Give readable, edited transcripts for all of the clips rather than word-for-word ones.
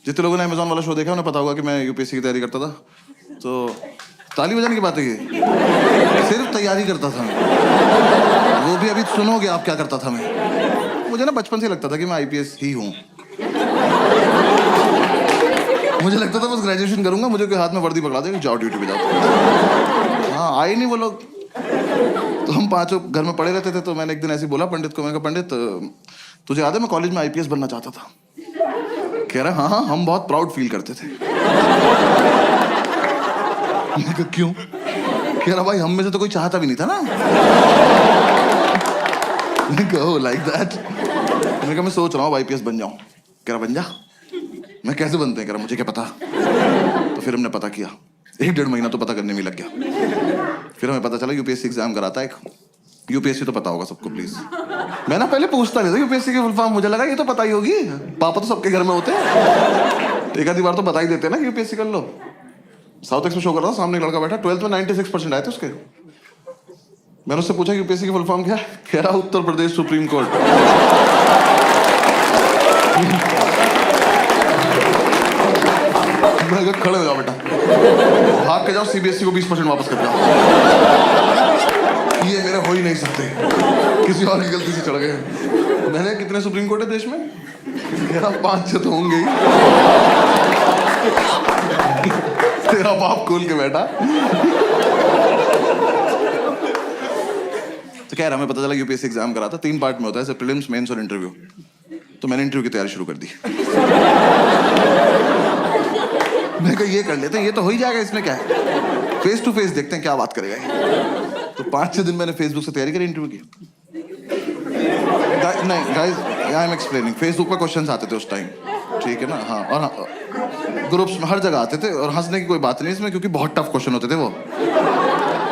जितने लोगों ने अमेजोन वाला शो देखा उन्हें पता होगा कि मैं यूपीएससी की तैयारी करता था। तो ताली बजाने की बात है ये, सिर्फ तैयारी करता था। वो भी अभी सुनोगे आप क्या करता था मैं। मुझे ना बचपन से लगता था कि मैं आईपीएस ही हूँ। मुझे लगता था बस ग्रेजुएशन करूंगा, मुझे कोई हाथ में वर्दी पकड़ा देगा, जाओ ड्यूटी पे जाओ। हाँ, आए नहीं वो लोग। तो हम पांचों घर में पड़े रहते थे। तो मैंने एक दिन ऐसे बोला पंडित को, मैंने कहा पंडित तुझे याद है मैं कॉलेज में आईपीएस बनना चाहता था। कह रहा हाँ हाँ, हम बहुत प्राउड फील करते थे। मैंने कहा क्यों? कह रहा भाई हम में से तो कोई चाहता भी नहीं था ना। मैंने कहा लाइक दैट। मैंने कहा मैं सोच रहा हूँ आईपीएस बन जाऊं। कह रहा बन जा। मैं कैसे बनते हैं? कह रहा मुझे क्या पता। तो फिर हमने पता किया, 1-1.5 महीना तो पता करने में लग गया। फिर हमें पता चला यूपीएससी एग्जाम कराता है एक। यूपीएससी तो पता होगा सबको प्लीज। मैं ना पहले पूछता नहीं था यूपीएससी की फुल फॉर्म, मुझे लगा ये तो पता ही होगी, पापा तो सबके घर में होते हैं, एक आधी बार तो बता ही देते हैं ना यूपीएससी कर लो। साउथ एक्स में शो कर रहा था, सामने एक लड़का बैठा, 12th में 96% आए थे उसके। मैंने उससे पूछा यूपीएससी की फुल फॉर्म क्या? कह रहा उत्तर प्रदेश सुप्रीम कोर्ट। मैं कहा खड़े हो जाओ बेटा, भाग के जाओ, सीबीएसई को 20% वापस कर जाओ। ये मेरे हो ही नहीं सकते, किसी और की गलती से चढ़ गए। मैंने कितने सुप्रीम कोर्ट है देश में? मेरा 5-6 तो होंगे ही। तेरा बाप खोल के बैठा। तो कह रहा, हमें पता चला यूपीएससी एग्जाम करा था, 3 पार्ट में होता है, प्रीलिम्स, मेंस और इंटरव्यू। तो मैंने इंटरव्यू की तैयारी शुरू कर दी। मैं कहा ये कर लेते हैं, ये तो हो ही जाएगा, इसमें क्या है, फेस टू फेस देखते हैं क्या बात करेगा ये। तो 5-6 दिन मैंने फेसबुक से तैयारी करी इंटरव्यू की। नहीं guys, I am explaining. Facebook पर क्वेश्चंस आते थे उस टाइम, ठीक है ना? हाँ, और ग्रुप्स में हर जगह आते थे, और हंसने की कोई बात नहीं इसमें, क्योंकि बहुत टफ क्वेश्चन होते थे वो।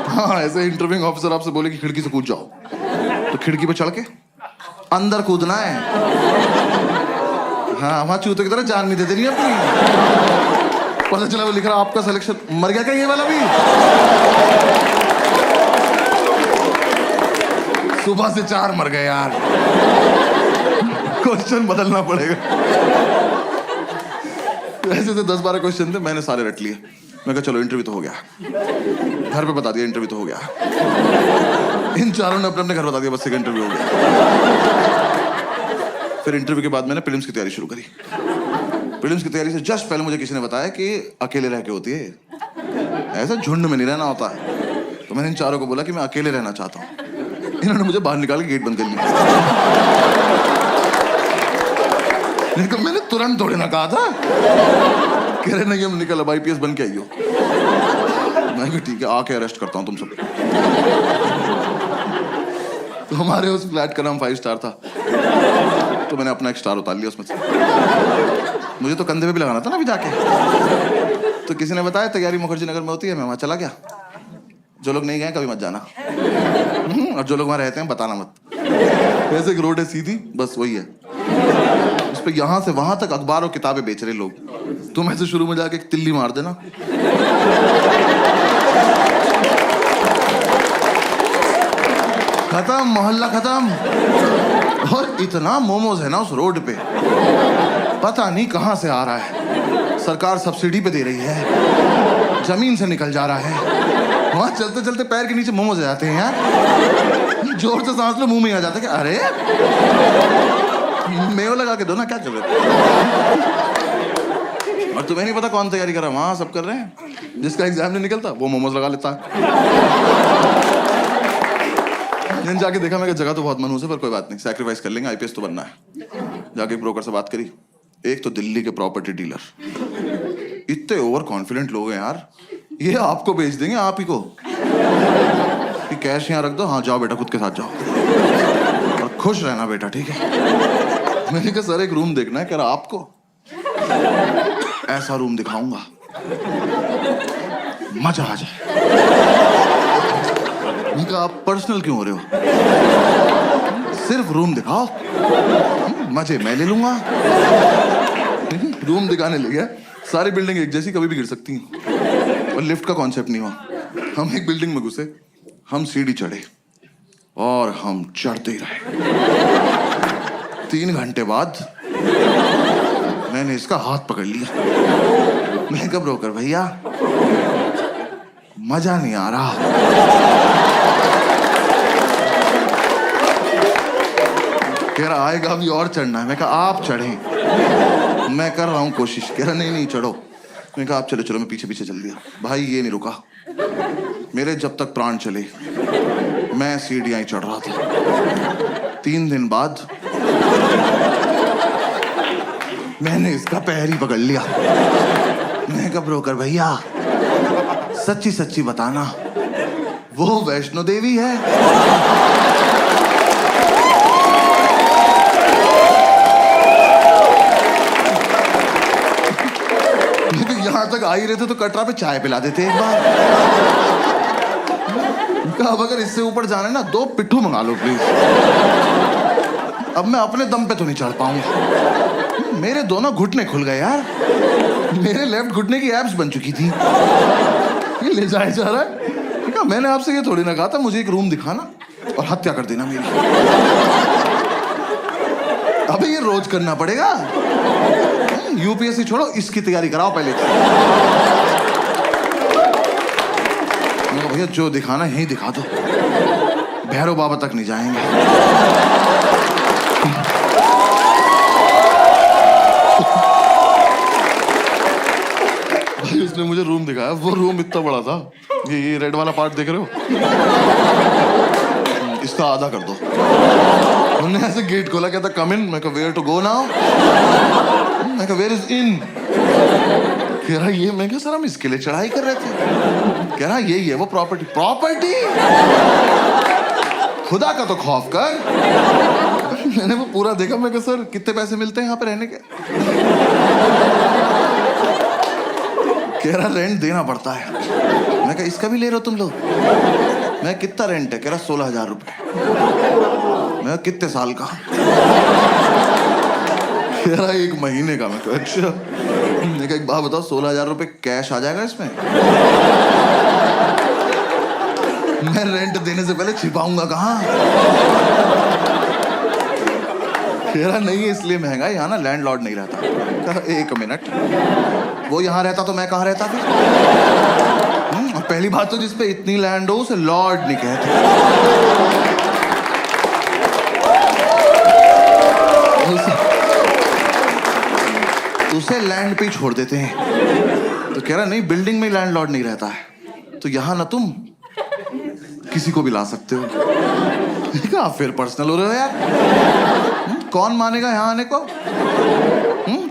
हाँ, ऐसे इंटरव्यूइंग ऑफिसर आपसे बोले कि खिड़की से कूद जाओ, तो खिड़की पे चढ़ के अंदर कूदना है। हाँ, वहां चूते की तरह जान नहीं देते नहीं अपनी। पता चला वो लिख रहा आपका सिलेक्शन, मर गया क्या ये वाला भी? सुबह से 4 मर गए यार। क्वेश्चन बदलना पड़ेगा। ऐसे तो 10-12 क्वेश्चन थे, मैंने सारे रट लिए। मैं कहा चलो इंटरव्यू तो हो गया, घर पे बता दिया इंटरव्यू तो हो गया। इन चारों ने अपने अपने घर बता दिया बस एक इंटरव्यू हो गया। फिर इंटरव्यू के बाद मैंने प्रीलिम्स की तैयारी शुरू करी। प्रीलिम्स की तैयारी से जस्ट पहले मुझे किसी ने बताया कि अकेले रह के होती है, ऐसा झुंड में नहीं रहना होता है। तो मैंने इन चारों को बोला कि मैं अकेले रहना चाहता हूँ। इन्होंने मुझे बाहर निकाल के गेट बंद कर लिया। लेकिन मैंने तुरंत थोड़ी ना कहा था। कह रहे नहीं हम निकल, अब आईपीएस बन के आइयो। मैं कहा ठीक है, आके अरेस्ट करता हूँ तुम सब। तो हमारे उस फ्लैट का नाम 5 स्टार था, तो मैंने अपना एक स्टार उतार लिया उसमें से। मुझे तो कंधे पे भी लगाना था ना अभी जाके। तो किसी ने बताया तैयारी मुखर्जी नगर में होती है, मैं वहां चला गया। जो लोग नहीं गए कभी मत जाना, और जो लोग वहां रहते हैं बताना मत। वैसे एक रोड है सीधी, बस वही है। उस पे यहां से वहां तक अखबार और किताबें बेच रहे लोग। तुम ऐसे शुरू में जाके एक तिल्ली मार देना, खत्म, मोहल्ला खत्म। और इतना मोमोज है ना उस रोड पे, पता नहीं कहां से आ रहा है। सरकार सब्सिडी पे दे रही है, जमीन से निकल जा रहा है। वहां चलते चलते पैर के नीचे मोमोज आ जाते हैं यार। जोर से सांस लो, मुंह में आ जाता है कि अरे मेव लगा के दो ना, क्या कर रहे हो? और तुम्हें नहीं पता कौन तैयारी कर रहा है, वहां सब कर रहे हैं। जिसका एग्जाम नहीं निकलता वो मोमोज लगा लेता है। जाके देखा, मैं जगह तो बहुत मनहूस है, पर कोई बात नहीं, सैक्रिफाइस कर लेंगे, आईपीएस तो बनना है। जाके ब्रोकर से बात करी, एक तो दिल्ली के प्रॉपर्टी डीलर, इतने ओवर कॉन्फिडेंट लोग हैं यार, ये आपको बेच देंगे आप ही को कि कैश यहाँ रख दो, हाँ जाओ बेटा खुद के साथ जाओ और खुश रहना बेटा, ठीक है। मैंने कहा सर एक रूम देखना है। कह रहा आपको ऐसा रूम दिखाऊंगा मजा आ जाए। मैंने कहा आप पर्सनल क्यों हो रहे हो, सिर्फ रूम दिखाओ, मजे मैं ले लूंगा। रूम दिखाने ले गया, सारी बिल्डिंग एक जैसी, कभी भी गिर सकती हैं, और लिफ्ट का कॉन्सेप्ट नहीं हुआ। हम एक बिल्डिंग में घुसे, हम सीढ़ी चढ़े और हम चढ़ते ही रहे। 3 घंटे बाद मैंने इसका हाथ पकड़ लिया। मैं कहा ब्रोकर भैया मजा नहीं आ रहा। कह रहा आएगा भी और चढ़ना है। मैं कहा आप चढ़ें, मैं कर रहा हूं कोशिश। कह रहा नहीं चढ़ो। मैं कहा आप चलो चलो। मैं पीछे पीछे चल दिया। भाई ये नहीं रुका मेरे जब तक प्राण चले। मैं सीढ़ियां ही चढ़ रहा था। 3 दिन बाद मैंने इसका पैर ही पकड़ लिया। मैं कहा ब्रोकर भैया सच्ची सच्ची बताना वो वैष्णो देवी है? यहां तक आ ही रहे थे तो कटरा पे चाय पिला देते एक बार। अब अगर इससे ऊपर जाना है ना 2 पिट्ठू मंगा लो प्लीज। अब मैं अपने दम पे तो नहीं चढ़ पाऊंगा। मेरे दोनों घुटने खुल गए यार। मेरे लेफ्ट घुटने की एब्स बन चुकी थी। ये ले जाया जा रहा है। कहा मैंने आपसे ये थोड़ी ना कहा था मुझे एक रूम दिखाना और हत्या कर देना मेरी। अबे ये रोज करना पड़ेगा। यूपीएससी छोड़ो इसकी तैयारी कराओ पहले। भैया जो दिखाना यही दिखा दो। भैरव बाबा तक नहीं जाएंगे। भाई उसने मुझे रूम दिखाया। वो रूम इतना बड़ा था। ये रेड वाला पार्ट देख रहे हो? इसका आधा कर दो। उन्होंने ऐसे गेट खोला, कहता कम इन। मैं कहा वेयर टू गो नाउ? मैं कहा वेयर इज इन? कह रहा ये। मैं कहा सर हम इसके लिए चढ़ाई कर रहे थे। कह रहा यही है वो प्रॉपर्टी। प्रॉपर्टी? खुदा का तो खौफ कर। मैंने वो पूरा देखा। मैं कहा सर कितने पैसे मिलते हैं यहाँ पे रहने के? कह रहा रेंट देना पड़ता है। मैं कहा इसका भी ले रहे हो तुम लोग? मैं कितना रेंट है? कह रहा 16,000 रुपए। मैं कितने साल का? कह रहा 1 महीने का। मैं कहा अच्छा। मैं कहा एक बात बताओ 16,000 रुपए कैश आ जाएगा इसमें? मैं रेंट देने से पहले छिपाऊंगा कहाँ? कह रहा नहीं है इसलिए महंगा है यहाँ ना लैंडलॉर्ड नहीं रहता। कहा 1 मिनट वो यहाँ रहता तो मैं कहाँ रहता फिर? पहली बात तो जिसपे इतनी लैंड हो उसे लॉर्ड नहीं कहते। उसे लैंड पे ही छोड़ देते हैं। तो कह रहा नहीं बिल्डिंग में लैंडलॉर्ड नहीं रहता है तो यहाँ ना तुम किसी को भी ला सकते हो। कहा फिर पर्सनल हो रहे हो यार। कौन मानेगा यहाँ आने को?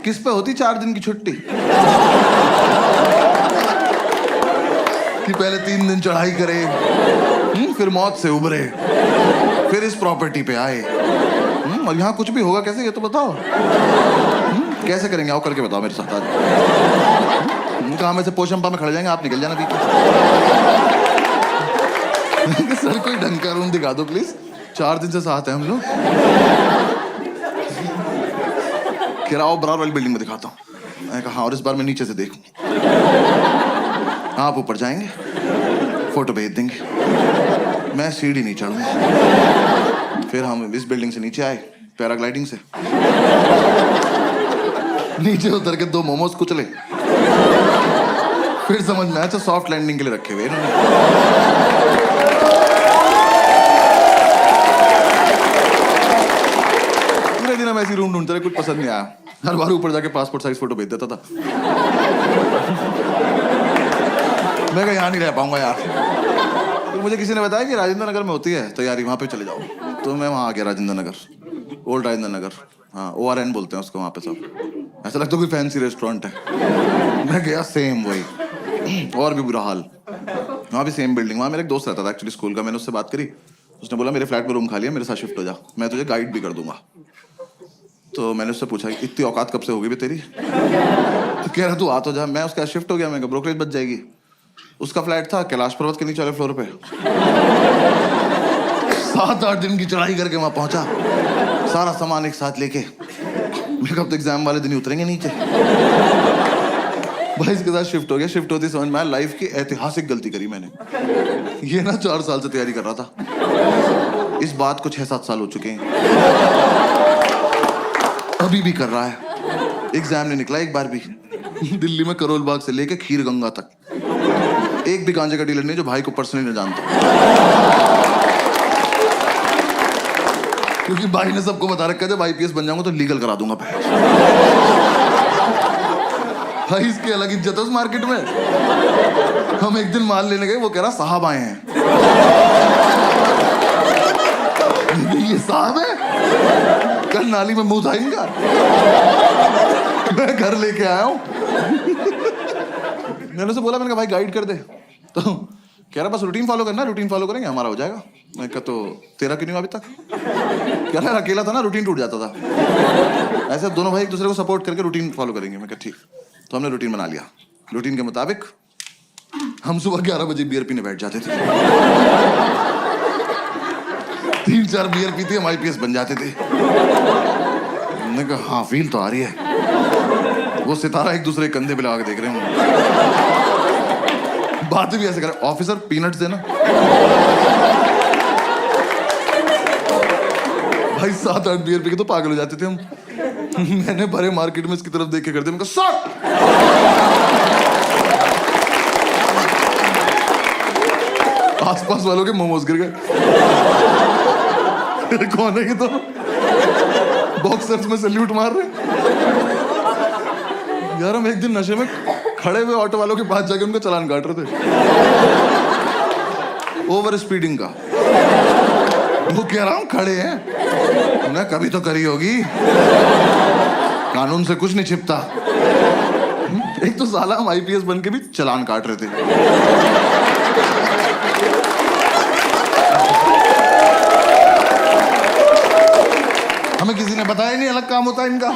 किस पे होती 4 दिन की छुट्टी कि पहले 3 दिन चढ़ाई करे, फिर मौत से उबरे, फिर इस प्रॉपर्टी पे आए। और यहाँ कुछ भी होगा कैसे ये तो बताओ। कैसे करेंगे? आओ करके बताओ मेरे साथ आज। कहा में से पोशंपा में खड़े जाएंगे आप निकल जाना बीच। सर कोई ढंग का रूम दिखा दो प्लीज। 4 दिन से साथ हैं हम लोग। कह रहा आओ बराबर वाली बिल्डिंग में दिखाता हूँ। मैं कहा हाँ और इस बार मैं नीचे से देखूं। आप ऊपर जाएंगे फोटो भेज देंगे। मैं सीढ़ी नहीं चढ़ूंगा। फिर हम इस बिल्डिंग से नीचे आए पैराग्लाइडिंग से। नीचे उतर के 2 मोमोज कुचले। फिर समझ में आया सॉफ्ट लैंडिंग के लिए रखे हुए इन्होंने। पूरे दिन हम ऐसी रूम ढूंढते रहे कुछ पसंद नहीं आया। हर बार ऊपर जाके पासपोर्ट साइज फोटो भेज देता था। मैं कहा यहाँ नहीं रह पाऊंगा यार। फिर मुझे किसी ने बताया कि राजेंद्र नगर में होती है तैयारी वहाँ पे चले जाओ। तो मैं वहाँ आ गया राजेंद्र नगर। ओल्ड राजेंद्र नगर। हाँ ORN बोलते हैं उसको वहाँ पे सब। ऐसा लगता है कोई फैंसी रेस्टोरेंट है। मैं गया सेम वही और भी बुरा हाल। वहाँ भी सेम बिल्डिंग। वहाँ मेरा एक दोस्त रहता था एक्चुअली स्कूल का। मैंने उससे बात करी। उसने बोला मेरे फ्लैट में रूम खाली है मेरे साथ शिफ्ट हो जा मैं तुझे गाइड भी कर दूंगा। तो मैंने उससे पूछा इतनी औकात कब से होगी भी तेरी? तो कह रहा तू आ तो जा। मैं उसके साथ शिफ्ट हो गया। मैं ब्रोकरेज बच जाएगी। उसका फ्लैट था कैलाश पर्वत के नीचे वाले फ्लोर पे। 7-8 दिन की चढ़ाई करके वहां पहुंचा सारा सामान एक साथ लेके। मेरे कब तो एग्जाम वाले दिन ही उतरेंगे नीचे। भाई इसके साथ शिफ्ट हो गया। शिफ्ट होती समझ में आया लाइफ की ऐतिहासिक गलती करी मैंने। ये ना 4 साल से तैयारी कर रहा था। इस बात को 6-7 साल हो चुके हैं। अभी भी कर रहा है। एग्जाम नहीं निकला एक बार भी। दिल्ली में करोल बाग से लेके खीर गंगा तक एक भी गांजे का डीलर नहीं जो भाई को पर्सनली न जानता, क्योंकि भाई ने सबको बता रखा है जब आईपीएस बन जाऊंगा तो लीगल करा दूंगा भाई। इसकी अलग इज्जत है उस मार्केट में। हम एक दिन माल लेने गए, वो कह रहा साहब आए हैं। ये साहब है, कल नाली में मुंह था इनका। मैं घर लेके आया हूं। मैंने उसे बोला, मैंने कहा भाई गाइड कर दे, तो कह रहा बस रूटीन फॉलो करना, रूटीन फॉलो करेंगे हमारा हो जाएगा। मैं कहा तो तेरा क्यों नहीं हुआ अभी तक? कह रहा अकेला था ना, रूटीन टूट जाता था। ऐसे दोनों भाई एक दूसरे को सपोर्ट करके रूटीन फॉलो करेंगे। मैं कहा ठीक। तो हमने रूटीन बना लिया। रूटीन के मुताबिक हम सुबह 11 बजे बियर पीने बैठ जाते थे। 3-4 बियर पीते हम आईपीएस बन जाते थे। मैंने कहा हाँ फील तो आ रही है। वो सितारा एक दूसरे के कंधे पे लगा के देख रहे हैं। बातें भी ऐसे कर, ऑफिसर पीनट्स देना। भाई 7-8 बियर पी के तो पागल हो जाते थे हम। मैंने भरे मार्केट में इसकी तरफ देख के करते, मैं कहा आसपास वालों के मोमोज गिर गए। कौन है ये? तो बॉक्सर्स में सैल्यूट मार रहे यार। हम एक दिन नशे में खड़े हुए ऑटो वालों के पास जाके उनका चालान काट रहे थे ओवर स्पीडिंग का। वो कह रहा हूं खड़े हैं, उन्हें कभी तो करी होगी, कानून से कुछ नहीं छिपता। एक तो साला हम आईपीएस बन के भी चालान काट रहे थे। हमें किसी ने बताया नहीं अलग काम होता है इनका।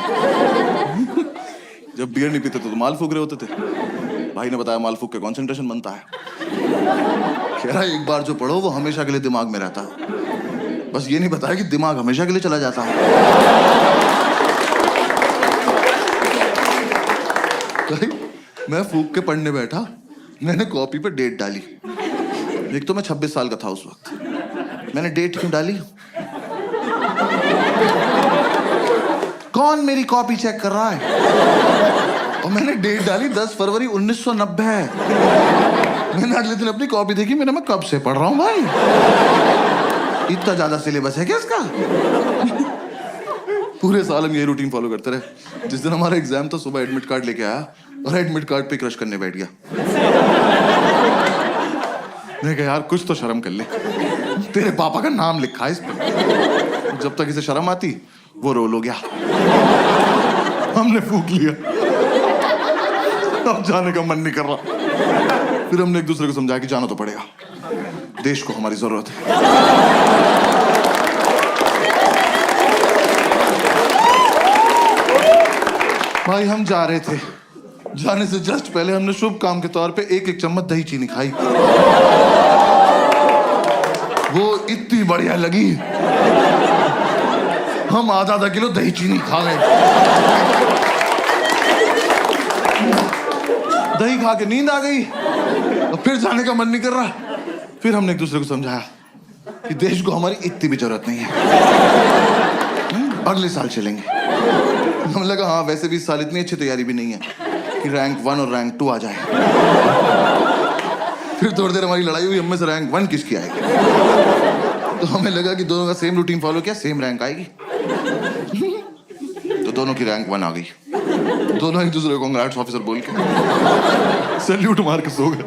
जब बियर नहीं पीते तो माल फूक रहे होते थे। भाई ने बताया माल फूक के कंसंट्रेशन बनता है। कह रहा एक बार जो पढ़ो वो हमेशा के लिए दिमाग में रहता है। बस ये नहीं बताया कि दिमाग हमेशा के लिए चला जाता है। मैं फूक के पढ़ने बैठा, मैंने कॉपी पे डेट डाली। एक तो मैं 26 साल का था उस वक्त। मैंने डेट क्यों डाली? कौन मेरी कॉपी चेक कर रहा है? और मैंने डेट डाली 10 फरवरी 1990। मैंने अगले दिन अपनी कॉपी देखी, मैंने मैं कब से पढ़ रहा हूं भाई? इतना ज्यादा सिलेबस है क्या इसका? पूरे साल हम ये रूटीन फॉलो करते रहे। जिस दिन हमारा एग्जाम था सुबह एडमिट कार्ड लेके आया और एडमिट कार्ड पे क्रश करने बैठ गया। मैंने कहा यार कुछ तो शर्म कर ले, तेरे पापा का नाम लिखा है इस पर। जब तक इसे शर्म आती वो रोल हो गया। हमने फूक लिया, अब जाने का मन नहीं कर रहा। फिर हमने एक दूसरे को समझाया कि जाना तो पड़ेगा, देश को हमारी जरूरत है। भाई हम जा रहे थे, जाने से जस्ट पहले हमने शुभ काम के तौर पे 1-1 चम्मच दही चीनी खाई। वो इतनी बढ़िया लगी, हम आधा किलो दही चीनी खा गए। दही खा के नींद आ गई और फिर जाने का मन नहीं कर रहा। फिर हमने एक दूसरे को समझाया कि देश को हमारी इतनी भी जरूरत नहीं है, अगले साल चलेंगे। हमें लगा हाँ वैसे भी इस साल इतनी अच्छी तैयारी भी नहीं है कि रैंक 1 और रैंक 2 आ जाए। फिर थोड़ी देर हमारी लड़ाई हुई, हम में से रैंक 1 किसकी आएगी। तो हमें लगा कि दोनों का सेम रूटीन फॉलो किया, सेम रैंक आएगी। तो दोनों की रैंक 1 आ गई। दोनों एक दूसरे को कांग्रेट्स ऑफिसर बोल के सैल्यूट मार के सो गए।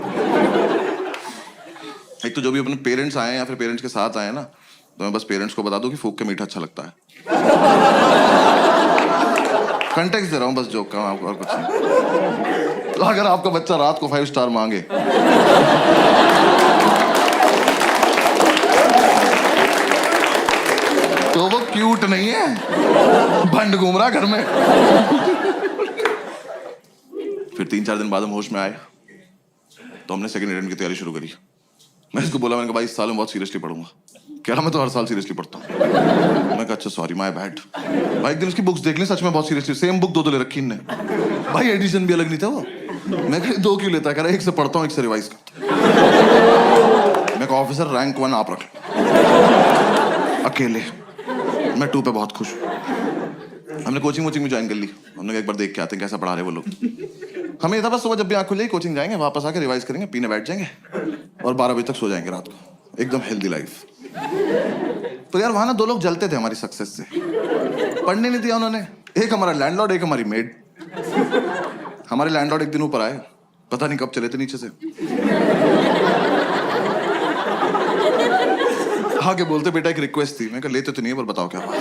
एक तो जो भी अपने पेरेंट्स आए या फिर पेरेंट्स के साथ आए ना, तो मैं बस पेरेंट्स को बता दूं कि फूक के मीठा अच्छा लगता है। कंटेक्स्ट दे रहा हूं बस जोक का, आपको और कुछ नहीं। तो अगर आपका बच्चा रात को 5 स्टार मांगे तो वो क्यूट नहीं है, भंड घूम रहा घर में। फिर 3-4 दिन बाद हम होश में आए तो हमने सेकंड अटेम्प्ट की तैयारी शुरू करी। मैं इसको बोला, मैंने कहा भाई इस साल मैं बहुत सीरियसली पढ़ूंगा। कह रहा मैं तो हर साल सीरियसली पढ़ता हूँ। मैं कहा अच्छा सॉरी माय बैड। भाई एक दिन उसकी बुक्स देख ली, सच में बहुत सीरियसली सेम बुक 2 ले रखी इनने। भाई एडिशन भी अलग नहीं था वो। मैं कहा 2 क्यों लेता? कह रहा 1 से पढ़ता हूँ 1 से रिवाइज करता हूँ। मैं कहा ऑफिसर रैंक 1 आप रख लो अकेले, मैं 2 पे बहुत खुश हूँ। हमने कोचिंग वोचिंग में ज्वाइन कर ली। हमने कहा एक बार देख के आते हैं कैसा पढ़ा रहे वो लोग। हमें ये था बस सुबह जब भी आँख खुलेगी कोचिंग जाएंगे, वापस आके रिवाइज करेंगे, पीने बैठ जाएंगे और 12 बजे तक सो जाएंगे रात को। एकदम हेल्दी लाइफ। तो यार वहां ना 2 लोग जलते थे हमारी सक्सेस से। पढ़ने नहीं दिया उन्होंने। एक हमारा लैंडलॉर्ड, एक हमारी मेड। हमारे लैंडलॉर्ड एक दिन ऊपर आए, पता नहीं कब चले थे नीचे से। आगे बोलते बेटा एक रिक्वेस्ट थी। मैं कहा लेते तो नहीं है पर बताओ क्या बात।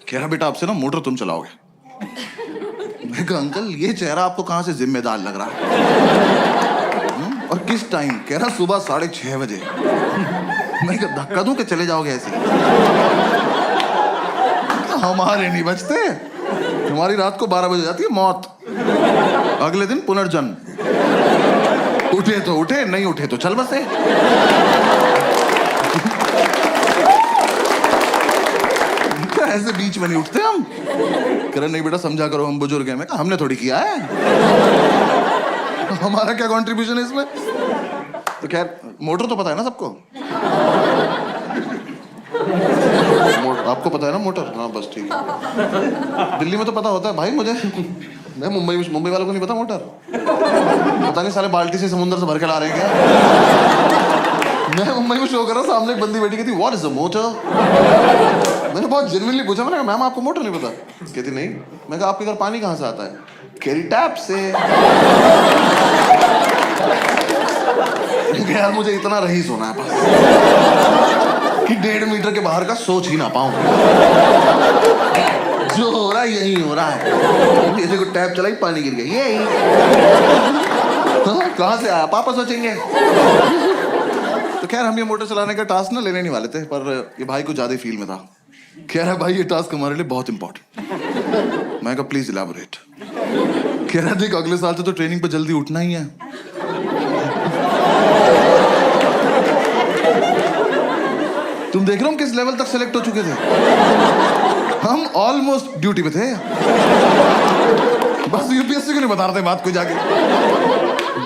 कह रहा बेटा आपसे ना मोटर तुम चलाओगे। मैं कहा अंकल ये चेहरा आपको कहां से जिम्मेदार लग रहा है? और किस टाइम? कह रहा सुबह 6:30 बजे। मैं कहा धक्का दूं कि चले जाओगे ऐसे? हमारे नहीं बचते। हमारी रात को 12 बजे जाती है मौत, अगले दिन पुनर्जन्म। उठे तो उठे, नहीं उठे तो चल बसे। ऐसे बीच में नहीं उठते हम। कह रहे नहीं बेटा समझा करो हम बुजुर्ग हैं। मैं कहा हमने थोड़ी किया है। हमारा क्या कंट्रीब्यूशन है इसमें? तो खैर मोटर तो पता है ना सबको। आपको पता है ना मोटर? हाँ बस ठीक है। दिल्ली में तो पता होता है भाई मुझे। मैं मुंबई वालों को नहीं पता मोटर। पता नहीं साले बाल्टी से समुद्र से भर के ला रहे हैं क्या। मैं मुंबई में शो कर रहा, सामने एक बंदी बैठी कहती व्हाट इज अ मोटर। मैंने बहुत जेन्युइनली पूछा, मैंने कहा मैम आपको मोटर नहीं पता? कहती नहीं। मैं कहा आपके घर पानी कहाँ से आता है? कह रही टैप से। यार मुझे इतना रईस होना है बस कि 1.5 मीटर के बाहर का सोच ही ना पाऊं। जो हो रहा है यही हो रहा है। जैसे को टैप चलाई पानी गिर गया, यही। कहाँ से आया पापा सोचेंगे। तो खैर हम ये मोटर चलाने का टास्क ना लेने नहीं वाले थे, पर ये भाई को ज्यादा फील में था। कह रहा भाई ये टास्क हमारे लिए बहुत इंपॉर्टेंट। मैं कहा प्लीज इलैबोरेट। कह रहा देख अगले साल से तो ट्रेनिंग पे जल्दी उठना ही है। तुम देख रहे हो किस लेवल तक सेलेक्ट हो चुके थे। हम ऑलमोस्ट ड्यूटी पे थे। बस यूपीएससी को नहीं बता रहे थे बात को जाके।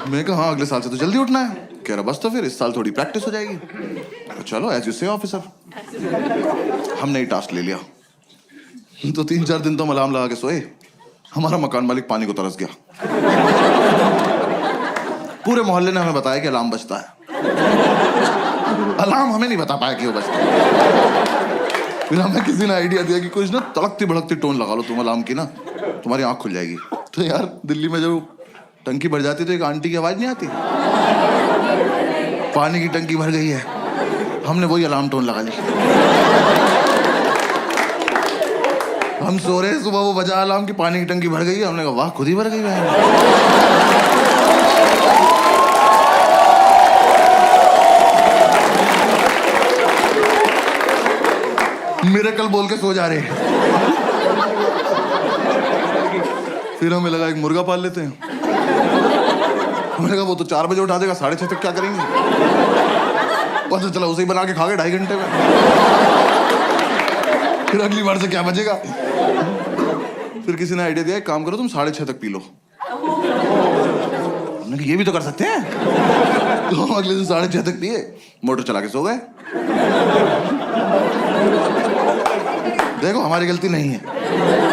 मैं कहा हाँ अगले साल से तो जल्दी उठना है। कह रहा बस तो फिर इस साल थोड़ी प्रैक्टिस हो जाएगी। चलो एज यू से ऑफिसर। हमने ही टास्क ले लिया। तो 3-4 दिन तो हम अलार्म लगा के सोए। हमारा मकान मालिक पानी को तरस गया। पूरे मोहल्ले ने हमें बताया कि अलार्म बजता है। अलार्म हमें नहीं बता पाया कि वो बजता है। फिर हमें किसी ने आइडिया दिया कि कुछ ना तड़कती भड़कती टोन लगा लो तुम अलार्म की ना, तुम्हारी आंख खुल जाएगी। तो यार दिल्ली में जब टंकी भर जाती तो एक आंटी की आवाज नहीं आती, पानी की टंकी भर गई है। हमने वही अलार्म टोन लगा ली। हम सो रहे, सुबह वो बजा अलार्म की पानी की टंकी भर गई है। हमने कहा वाह खुद ही भर गई है। मिरेकल बोल के सो जा रहे। फिर हमें लगा एक मुर्गा पाल लेते हैं। हमने कहा वो तो 4 बजे उठा देगा, 6:30 तक क्या करेंगे। पता चला उसे ही बना के खा गए 2.5 घंटे में। फिर अगली बार से क्या बचेगा। फिर किसी ने आइडिया दिया एक काम करो तुम 6:30 तक पी लो। हमने कहा ये भी तो कर सकते हैं। तो हम अगले दिन 6:30 तक पिए, मोटर चला के सो गए। देखो हमारी गलती नहीं है,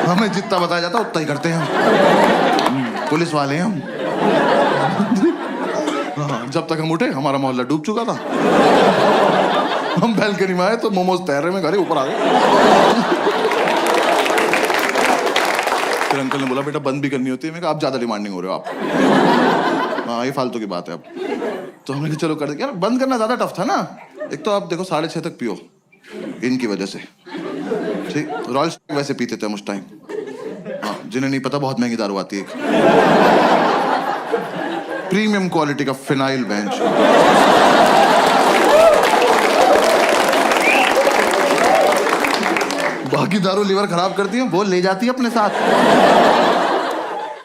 हमें जितना बताया जाता उतना ही करते हैं हम। पुलिस वाले हैं हम। हाँ, जब तक हम उठे हमारा मोहल्ला डूब चुका था। हम बैल्कनी में आए तो मोमोज तैर रहे में घरे ऊपर आ गए। फिर अंकल ने बोला बेटा बंद भी करनी होती है। मैं कहा आप ज्यादा डिमांडिंग हो रहे हो आप। हाँ ये फालतू की बात है अब। तो हमने कहा चलो कर दे। यार बंद करना ज्यादा टफ था ना। एक तो आप देखो 6:30 तक पियो इनकी वजह से। ठीक रॉयल वैसे पीते थे हम उस टाइम। हाँ जिन्हें नहीं पता बहुत महंगी दारू आती है, प्रीमियम क्वालिटी का फिनाइल बेंच। बाकी दारू लीवर खराब करती है, वो ले जाती है अपने साथ।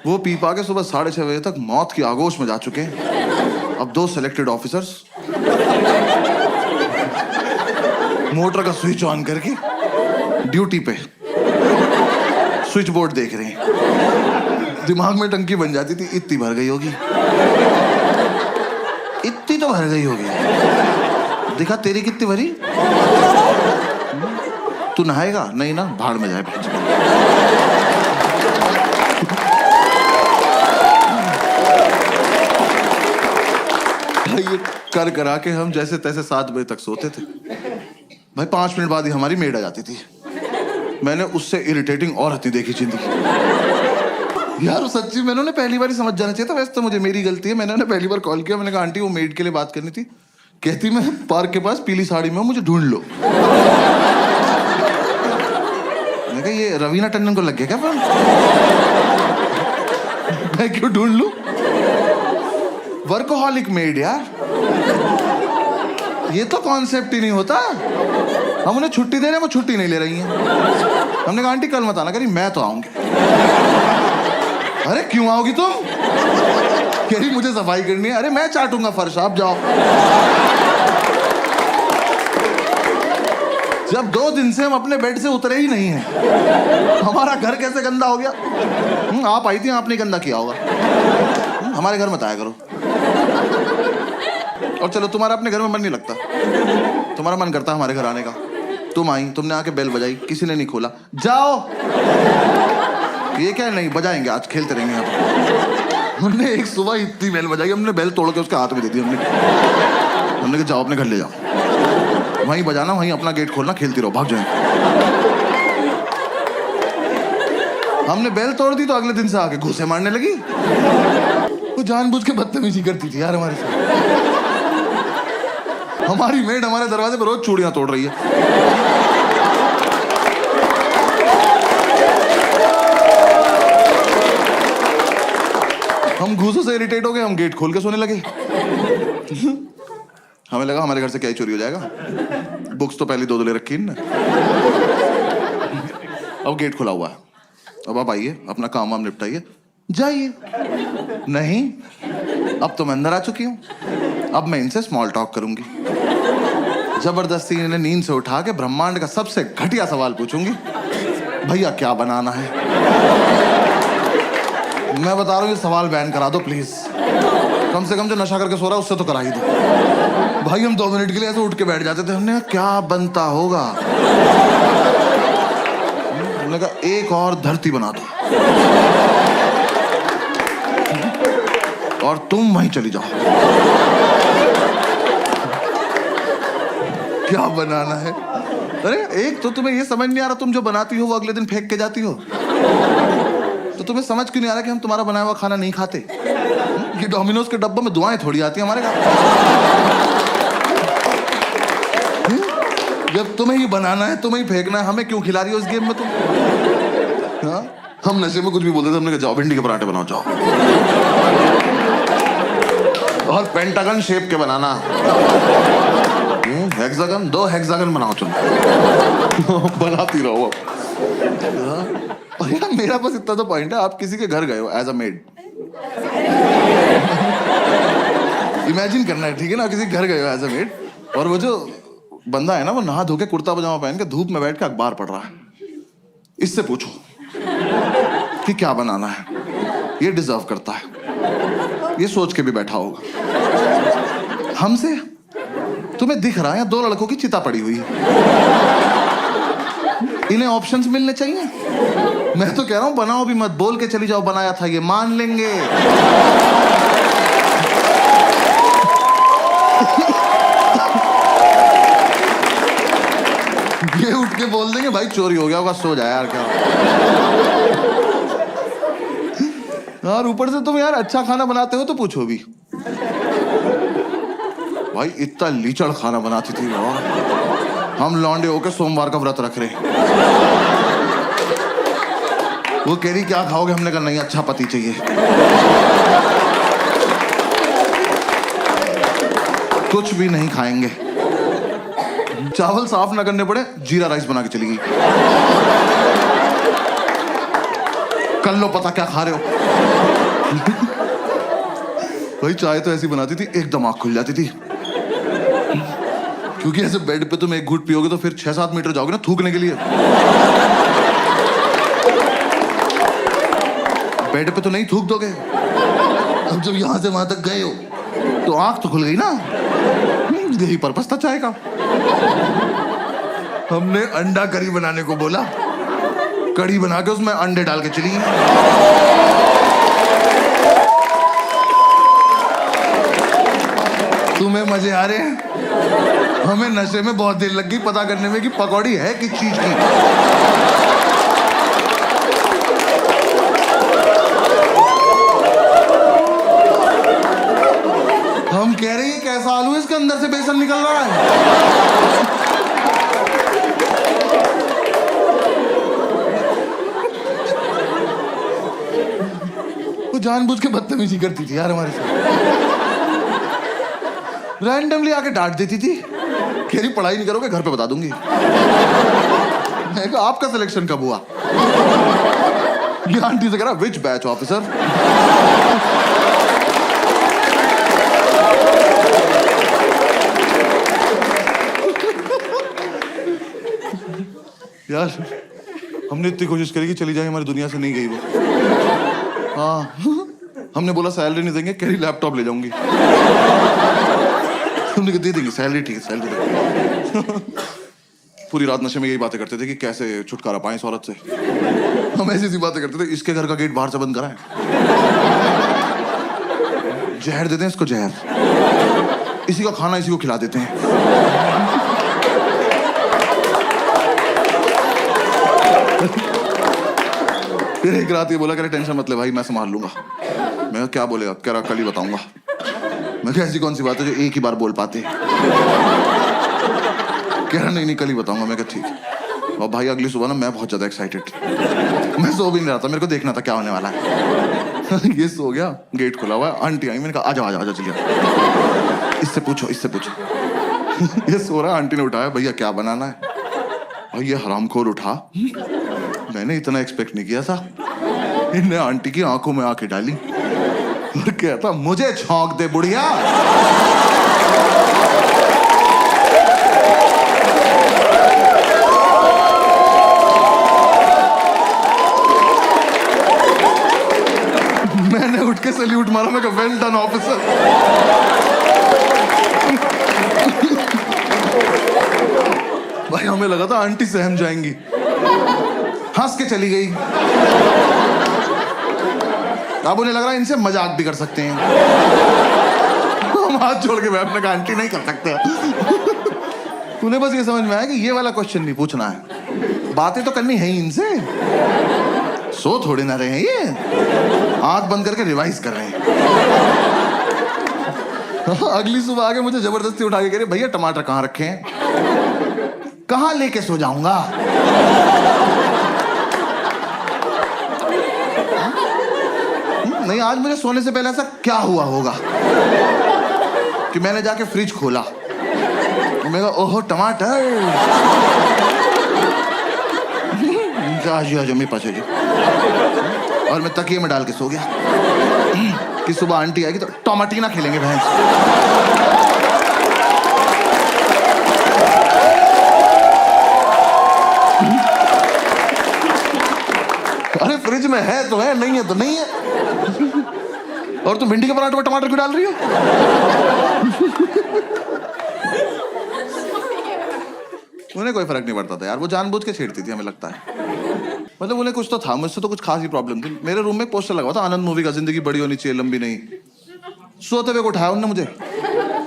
वो पी पा के सुबह 6:30 बजे तक मौत की आगोश में जा चुके हैं। अब 2 सिलेक्टेड ऑफिसर्स मोटर का स्विच ऑन करके ड्यूटी पे स्विच बोर्ड देख रहे हैं। दिमाग में टंकी बन जाती थी इतनी भर गई होगी, इतनी तो भर गई होगी। देखा तेरी कितनी भरी, तू नहाएगा? नहीं ना, भाड़ में जाए। भाई ये कर करा के हम जैसे तैसे 7 बजे तक सोते थे। भाई 5 मिनट बाद ही हमारी मेड आ जाती थी। मैंने उससे इरिटेटिंग और हती देखी जिंदगी। यार सच्ची मैंने उन्हें पहली बार ही समझ जाना चाहिए था। वैसे तो मुझे मेरी गलती है, मैंने उन्हें पहली बार कॉल किया। मैंने कहा आंटी वो मेड के लिए बात करनी थी। कहती मैं पार्क के पास पीली साड़ी में हूं, मुझे ढूंढ लो। मैं कहा ये रवीना टंडन को लग गया क्या फोन? मैं क्यों ढूंढ लूं? वर्कोहॉलिक मेड यार, ये तो कॉन्सेप्ट ही नहीं होता। हम उन्हें छुट्टी दे रहे हैं, वो छुट्टी नहीं ले रही हैं। हमने कहा आंटी कल मत आना। कह रही मैं तो आऊंगी। अरे क्यों आओगी तुम? कह रही मुझे सफाई करनी है। अरे मैं चाटूंगा फर्श, आप जाओ। जब 2 दिन से हम अपने बेड से उतरे ही नहीं हैं, हमारा घर कैसे गंदा हो गया? आप आई थी, आपने गंदा किया होगा। हमारे घर मत आया करो। और चलो तुम्हारा अपने घर में मन नहीं लगता, तुम्हारा मन करता हमारे घर आने का। तुम आई, तुमने आके बेल बजाई, किसी ने नहीं खोला। जाओ। ये क्या नहीं बजाएंगे, आज खेलते रहेंगे यहाँ पर। हमने एक सुबह इतनी बेल बजाई, हमने बेल तोड़ के उसके हाथ में दे दी। हमने कहा जाओ अपने घर ले जाओ, वहीं बजाना, वहीं अपना गेट खोलना, खेलती रहो, भाग जाए। हमने बेल तोड़ दी तो अगले दिन से आके घूंसे मारने लगी। वो जानबूझ के बदतमीजी करती थी यार हमारे साथ। हमारी मेड हमारे दरवाजे पर रोज चूड़ियां तोड़ रही है। हम घूसों से इरिटेट हो गए, हम गेट खोल के सोने लगे। हमें लगा हमारे घर से क्या ही चोरी हो जाएगा। बुक्स तो पहले 2 ले रखी है ना। अब गेट खुला हुआ है, अब आप आइए, अपना काम वाम निपटाइए, जाइए। नहीं, अब तो मैं अंदर आ चुकी हूं, अब मैं इनसे स्मॉल टॉक करूंगी। जबरदस्ती इन्हें नींद से उठा के ब्रह्मांड का सबसे घटिया सवाल पूछूंगी, भैया क्या बनाना है? मैं बता रहा हूं ये सवाल बैन करा दो प्लीज। कम से कम जो नशा करके सो रहा है उससे तो करा ही दो। भाई हम 2 मिनट के लिए ऐसे उठ के बैठ जाते थे। हमने कहा क्या बनता होगा? हमने कहा एक और धरती बना दो और तुम वहीं चली जाओ। क्या बनाना है? अरे एक तो तुम्हें ये समझ नहीं आ रहा, तुम जो बनाती हो वो अगले दिन फेंक के जाती हो। तो तुम्हें समझ क्यों नहीं आ रहा कि हम तुम्हारा बनाया हुआ खाना नहीं खाते? ये डोमिनोज के डब्बों में दुआएं थोड़ी आती है हमारे घर। जब तुम्हें ही बनाना है, तुम्हें ही फेंकना है, हमें क्यों खिला रही हो इस गेम में तुम? हाँ? हम नशे में कुछ भी बोलते थे। हमने कहा जाओ भिंडी के पराठे बनाओ, जाओ। और पेंटागन शेप के बनाना, हेक्सागन, 2 हेक्सागन बनाओ तुम। बनाती रहो। और यार मेरा बस इतना तो पॉइंट है, आप किसी के घर गए हो एज अ मेड, इमेजिन करना है, ठीक है ना? किसी के घर गए हो एज अ मेड, और वो जो बंदा है ना, वो नहा धो के कुर्ता पजामा पहन के धूप में बैठ के अखबार पढ़ रहा है। इससे पूछो कि क्या बनाना है, ये डिजर्व करता है, ये सोच के भी बैठा होगा। हमसे तुम्हें दिख रहा है 2 लड़कों की चिता पड़ी हुई है, इन्हें ऑप्शंस मिलने चाहिए। मैं तो कह रहा हूं बनाओ भी मत, बोल के चली जाओ बनाया था, ये मान लेंगे। ये उठ के बोल देंगे भाई चोरी हो गया होगा, सो जाए यार। क्या यार ऊपर से तुम यार अच्छा खाना बनाते हो तो पूछो भी। भाई इतना लीचड़ खाना बनाती थी वो। हम लौंडे होके सोमवार का व्रत रख रहे। वो कह रही क्या खाओगे? हमने कहा नहीं, अच्छा पति चाहिए। कुछ भी नहीं खाएंगे। चावल साफ ना करने पड़े, जीरा राइस बना के चली गई। कर लो पता क्या खा रहे हो। भाई चाय तो ऐसी बनाती थी एकदम आंख खुल जाती थी, क्योंकि ऐसे बेड पे तुम एक घूंट पियोगे तो फिर 6-7 मीटर जाओगे ना थूकने के लिए। बेड पे तो नहीं थूक दोगे। अब जब यहां से वहां तक गए हो तो आंख तो खुल गई ना। यही पर्पस था चाय का। हमने अंडा करी बनाने को बोला, कड़ी बना के उसमें अंडे डाल के चली गई। तुम्हें मजे आ रहे हैं, हमें नशे में बहुत देर लग गई पता करने में कि पकौड़ी है किस चीज की। हम कह रहे हैं कैसा आलू है, इसके अंदर से बेसन निकल रहा है। वो जानबूझ के बदतमीजी करती थी यार हमारे साथ, रैंडमली आके डांट देती थी, कह रही पढ़ाई नहीं करोगे घर पे बता दूंगी। मैं कहा आपका सिलेक्शन कब हुआ? ये आंटी से कह रहा विच बैच ऑफिसर। यार हमने इतनी कोशिश करी कि चली जाए, हमारी दुनिया से नहीं गई वो। हाँ हमने बोला सैलरी नहीं देंगे, कह रही लैपटॉप ले जाऊंगी। हमने कहा दे देंगे सैलरी, ठीक है सैलरी देंगे। पूरी रात नशे में यही बातें करते थे कि कैसे छुटकारा पाएं इस औरत से। हम ऐसी बातें करते थे, इसके घर का गेट बाहर से बंद कराएं, जहर देते हैं इसको, जहर, इसी का खाना इसी को खिला देते हैं। फिर एक रात ये बोला, कह रहे टेंशन मत ले भाई मैं संभाल लूंगा। मैं क्या बोलेगा? कह रहा कल ही बताऊंगा। मैं कहा ऐसी कौन सी बात है जो एक ही बार बोल पाते? कह रहा नहीं कल ही बताऊंगा। मैं कहा ठीक। और भाई अगली सुबह ना मैं बहुत ज्यादा एक्साइटेड, मैं सो भी नहीं रहा था, मेरे को देखना था क्या होने वाला है। ये सो गया, गेट खुला हुआ है, आंटी आई, मैंने कहा आजा आजा आजा चलिए, इससे पूछो इससे पूछो। ये सो रहा, आंटी ने उठाया, भैया क्या बनाना है? और ये हरामखोर उठा, मैंने इतना एक्सपेक्ट नहीं किया था। इनने आंटी की आंखों में आंखें डाली और कहता मुझे छौंक दे बुढ़िया। मैंने उठ के सैल्यूट मारा, मैं कहा वेल डन ऑफिसर। भाई हमें लगा था आंटी सहम जाएंगी, हंस के चली गई। अब उन्हें लग रहा है इनसे मजाक भी कर सकते हैं। हम हाथ जोड़ के बैठने का आंटी नहीं कर सकते। उन्हें बस ये समझ में आया कि ये वाला क्वेश्चन नहीं पूछना है, बातें तो करनी है ही इनसे। सो थोड़े ना रहे हैं ये, आंख बंद करके रिवाइज कर रहे हैं। अगली सुबह आके मुझे जबरदस्ती उठा के कह रहे भैया टमाटर कहाँ रखे हैं? कहाँ लेके सो जाऊंगा? नहीं आज मुझे सोने से पहले ऐसा क्या हुआ होगा कि मैंने जाके फ्रिज खोला, मैं कहा ओहो टमाटर, मेरे पास है जी, और मैं तकिए में डाल के सो गया कि सुबह आंटी आएगी तो टमाटीना खेलेंगे भैंस। अरे फ्रिज में है तो है, नहीं है तो नहीं है। और तुम भिंडी के पराठे में टमाटर क्यों डाल रही हो? उन्हें कोई फर्क नहीं पड़ता था यार, वो जानबूझ के छेड़ती थी हमें लगता है। मतलब उन्हें कुछ तो था, मुझसे तो कुछ खास ही प्रॉब्लम थी। मेरे रूम में एक पोस्टर लगा हुआ था आनंद मूवी का, जिंदगी बड़ी होनी चाहिए लंबी नहीं। सोते हुए को उठाया उन्होंने मुझे,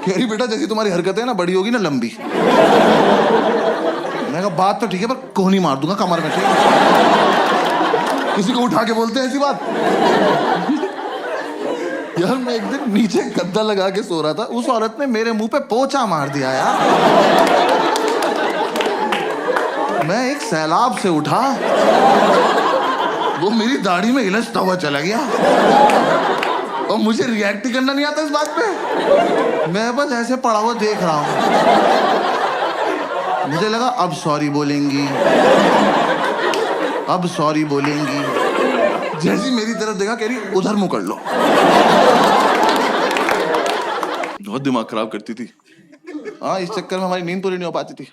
कह रही बेटा जैसी तुम्हारी हरकत है ना बड़ी होगी ना लंबी। मैंने कहा बात तो ठीक है पर कोहनी मार दूंगा कमर में। किसी को उठा के बोलते हैं ऐसी बात? यार मैं एक दिन नीचे गद्दा लगा के सो रहा था, उस औरत ने मेरे मुंह पे पोंछा मार दिया यार। मैं एक सैलाब से उठा, वो मेरी दाढ़ी में इलझता हुआ चला गया और मुझे रिएक्ट करना नहीं आता इस बात पे। मैं बस ऐसे पड़ा हुआ देख रहा हूं। मुझे लगा अब सॉरी बोलेंगी, अब सॉरी बोलेंगी। जैसी मेरी तरफ देखा कह रही उधर मुंह कर लो। बहुत दिमाग खराब करती थी। हाँ इस चक्कर में हमारी नींद पूरी नहीं हो पाती थी।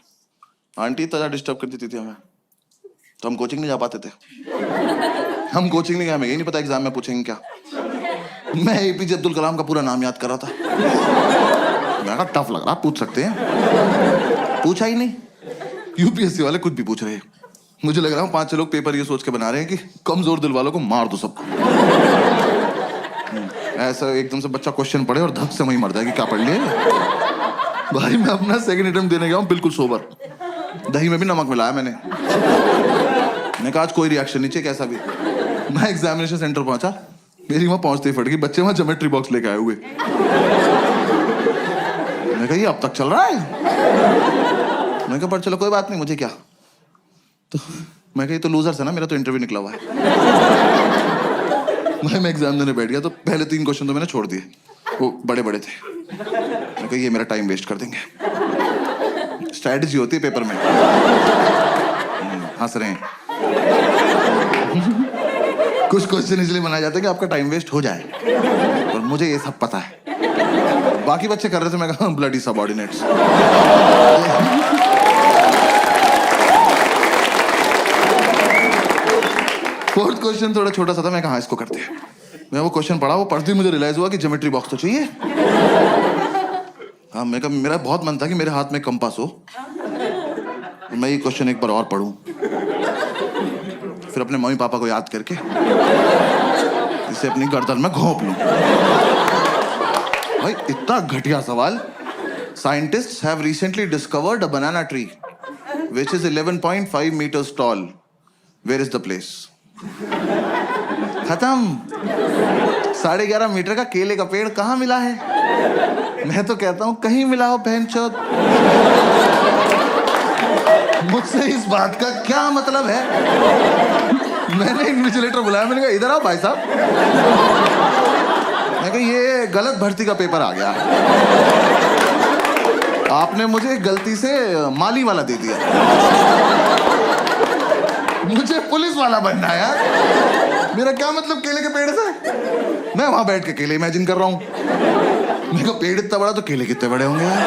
आंटी इतना डिस्टर्ब कर देती थी हमें, तो हम कोचिंग नहीं जा पाते थे। हम कोचिंग नहीं गए, हमें यही नहीं पता एग्जाम में पूछेंगे क्या। मैं एपीजे अब्दुल कलाम का पूरा नाम याद कर रहा था। मैं कहा टफ लग रहा, पूछ सकते हैं। पूछा ही नहीं, यूपीएससी वाले कुछ भी पूछ रहे हैं। मुझे लग रहा है 5-6 लोग पेपर ये सोच के बना रहे हैं कि कमजोर दिल वालों को मार दो सबको। ऐसा एकदम से बच्चा क्वेश्चन पढ़े और धक से वहीं मर जाएगी, क्या पढ़ लिया भाई। मैं अपना सेकंड अटेम्प्ट देने गया हूँ बिल्कुल सोबर, दही में भी नमक मिलाया मैंने कहा आज कोई रिएक्शन नहीं चाहिए कैसा भी। मैं एग्जामिनेशन सेंटर पहुंचा, मेरी वहां पहुंचते ही फट गई, बच्चे वहां ज्योमेट्री बॉक्स लेके आए हुए। मैं कहा ये अब तक चल रहा है। मैं कहा पर चलो कोई बात नहीं, मुझे क्या। तो मैं कहा ये तो लूजर्स है ना, मेरा तो इंटरव्यू निकला हुआ है। मैं एग्जाम देने बैठ गया तो पहले 3 क्वेश्चन तो मैंने छोड़ दिए, वो बड़े बड़े थे। मैं कहा ये मेरा टाइम वेस्ट कर देंगे। स्ट्रैटेजी होती है पेपर में। हंस रहे हैं। कुछ क्वेश्चन इसलिए बनाए जाते हैं कि आपका टाइम वेस्ट हो जाए, और मुझे ये सब पता है। बाकी बच्चे कर रहे थे, मैं कहा ब्लडी सबऑर्डिनेट्स। फोर्थ क्वेश्चन थोड़ा छोटा सा था, मैं कहा इसको करते हैं। मैं वो क्वेश्चन पढ़ा, वो पढ़ते ही मुझे रियलाइज हुआ कि ज्योमेट्री बॉक्स तो चाहिए। हाँ, मैं कहा मेरा बहुत मन था कि मेरे हाथ में कंपास हो, मैं ये क्वेश्चन एक बार और पढ़ूं, फिर अपने मम्मी पापा को याद करके इसे अपनी गर्दन में घोंप लूं। भाई इतना घटिया सवाल। Scientists have recently discovered a banana tree which is 11.5 meters tall. Where is the place? खत्म। 11.5 मीटर का केले का पेड़ कहाँ मिला है? मैं तो कहता हूं कहीं मिला हो बहनचोद। मुझसे इस बात का क्या मतलब है? मैंने इन्विजिलेटर बुलाया, मैंने कहा इधर आओ भाई साहब। मैं कहा ये गलत भर्ती का पेपर आ गया, आपने मुझे गलती से माली वाला दे दिया, मुझे पुलिस वाला बनना है यार। मेरा क्या मतलब केले के पेड़ से? मैं वहां बैठ के केले इमेजिन कर रहा हूं। मेरे को पेड़ इतना बड़ा तो केले कितने बड़े होंगे यार।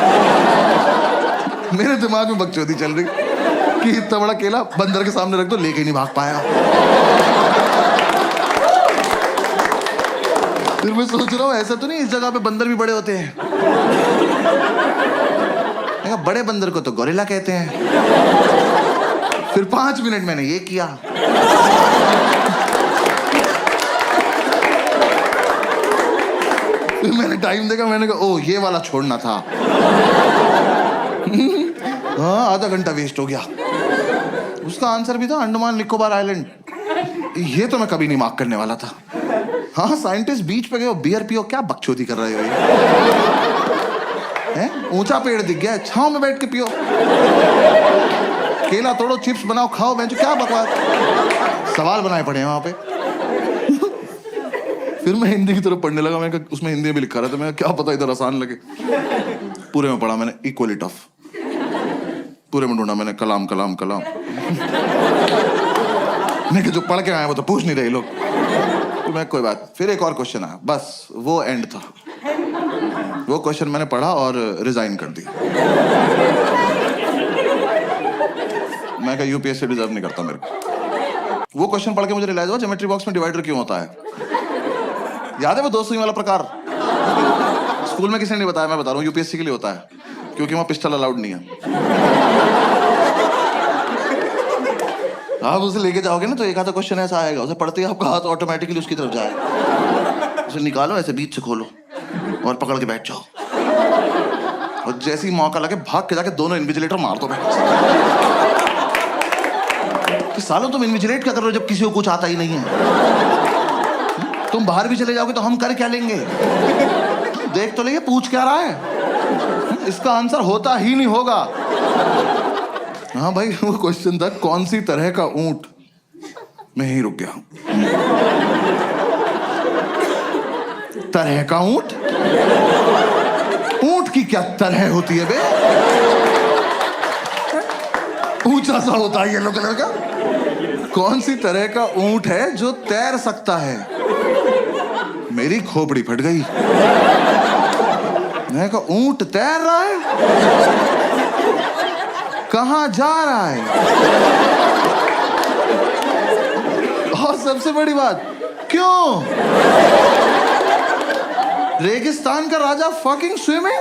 मेरे दिमाग में बकचोदी चल रही कि इतना बड़ा केला बंदर के सामने रख दो, लेके नहीं भाग पाया। फिर मैं सोच रहा हूँ ऐसा तो नहीं इस जगह पे बंदर भी बड़े होते हैं? बड़े बंदर को तो गोरिल्ला कहते हैं। फिर 5 मिनट मैंने ये किया। फिर मैंने टाइम देखा, मैंने कहा ओ ये वाला छोड़ना था। हाँ, आधा घंटा वेस्ट हो गया। उसका आंसर भी था अंडमान निकोबार आइलैंड। ये तो मैं कभी नहीं मार्क करने वाला था। हाँ, साइंटिस्ट बीच पे गए हो, बियर पियो, क्या बकचोदी कर रहे हो ये? ऊंचा पेड़ दिख गया, छांव में बैठ के पियो। केला तोड़ो, चिप्स बनाओ, खाओ। मैं क्या बकवास सवाल बनाए पड़े हैं वहां पे। फिर मैं हिंदी की तरफ पढ़ने लगा, मैं उसमें हिंदी में भी लिखा रहा था, मैं क्या पता इधर आसान लगे। पूरे में पढ़ा मैंने इक्वली टफ, पूरे में ढूंढा मैंने कलाम कलाम कलाम। मैं जो पढ़ के आया वो तो पूछ नहीं रहे लोग। तो मैं कोई बात, फिर एक और क्वेश्चन आया, बस वो एंड था। वो क्वेश्चन मैंने पढ़ा और रिजाइन कर दिया। मैं कहा यूपीएससी डिजर्व नहीं करता मेरे को। वो क्वेश्चन पढ़ के मुझे रियलाइज हुआ ज्योमेट्री बॉक्स में डिवाइडर क्यों होता है। याद है वो 2 सुई वाला प्रकार? स्कूल में किसी ने नहीं बताया, मैं बता रहा हूँ, यूपीएससी के लिए होता है, क्योंकि वहां पिस्टल अलाउड नहीं है। आप उसे लेके जाओगे ना तो एक आधा क्वेश्चन ऐसा आएगा, उसे पढ़ते ही आपका हाथ ऑटोमेटिकली उसकी तरफ जाएगा। उसे निकालो, ऐसे बीच से खोलो और पकड़ के बैठ जाओ, और जैसे ही मौका लगे भाग के जाके दोनों इन्विजिलेटर मार दो। कि सालों तुम इन्विजिलेट क्या कर रहे हो जब किसी को कुछ आता ही नहीं है? तुम बाहर भी चले जाओगे तो हम कर क्या लेंगे? देख तो लेंगे पूछ क्या रहा है, इसका आंसर होता ही नहीं होगा। हाँ भाई, वो क्वेश्चन था कौन सी तरह का ऊंट। मैं यहीं रुक गया। तरह का ऊंट? ऊंट की क्या तरह होती है बे? ऊंचा सा होता है येलो कलर का। कौन सी तरह का ऊंट है जो तैर सकता है? मेरी खोपड़ी फट गई। मैं कहा ऊंट तैर रहा है, कहां जा रहा है? और सबसे बड़ी बात, क्यों? रेगिस्तान का राजा फकिंग स्विमिंग।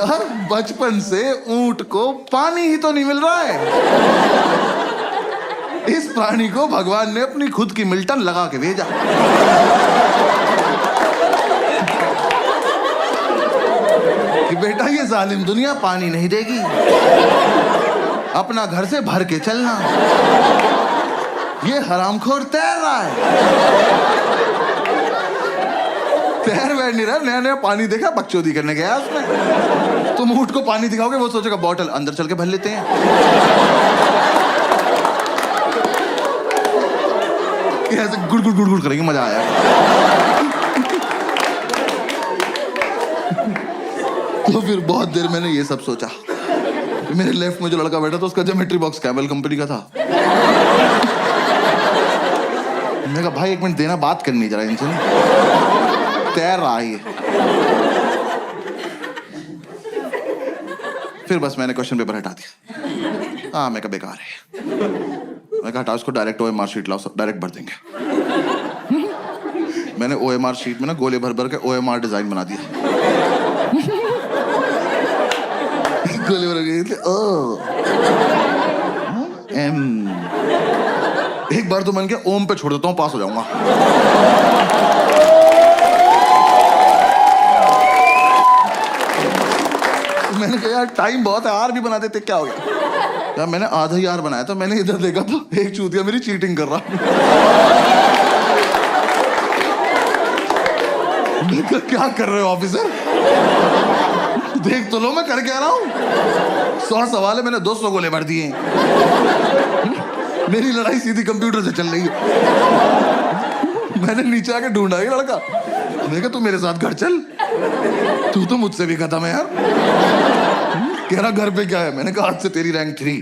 यार बचपन से ऊंट को पानी ही तो नहीं मिल रहा है। इस प्राणी को भगवान ने अपनी खुद की मिल्टन लगा के भेजा। कि बेटा ये जालिम दुनिया पानी नहीं देगी, अपना घर से भर के चलना। ये हरामखोर तैर रहा है, तैर बैठ नहीं रहा, नया नया पानी देखा बकचोदी करने गया उसमें। तुम ऊंट को पानी दिखाओगे, वो सोचेगा बॉटल अंदर चल के भर लेते हैं। ऐसे गुड़ गुड़ गुड़ गुड़ करेंगे, मजा आया। तो फिर बहुत देर मैंने ये सब सोचा। मेरे लेफ्ट में जो लड़का बैठा था उसका ज्योमेट्री बॉक्स कैमल कंपनी का था। मैंने कहा भाई एक मिनट देना, बात करनी जरा इनसे। तैर रहा है ये। फिर बस मैंने क्वेश्चन पेपर हटा दिया। हाँ मैं कहा बेकार है। मैं कहा हटा उसको, डायरेक्ट OMR शीट लाओ, डायरेक्ट भर देंगे। मैंने OMR शीट में ना गोले भर भर के OMR डिजाइन बना दिया। गोले भर के ओ एम। एक बार तो मन के ओम पे छोड़ देता हूँ, पास हो जाऊंगा। मैंने कहा यार टाइम बहुत है, आर भी बना देते, क्या हो गया। यार मैंने आधा ही आर बनाया था। मैंने इधर देखा तो एक चूतिया मेरी चीटिंग कर रहा। क्या कर रहे हो ऑफिसर, देख तो लो मैं कर क्या रहा हूँ। 100 सवाल है, मैंने 200 गोले भर दिए। मेरी लड़ाई सीधी कंप्यूटर से चल रही है। मैंने नीचे आके ढूंढा ये लड़का। मैंने कहा तू मेरे साथ घर चल, तू तो मुझसे भी खत्म है यार। कह रहा घर पे क्या है। मैंने कहा आज से तेरी रैंक 3।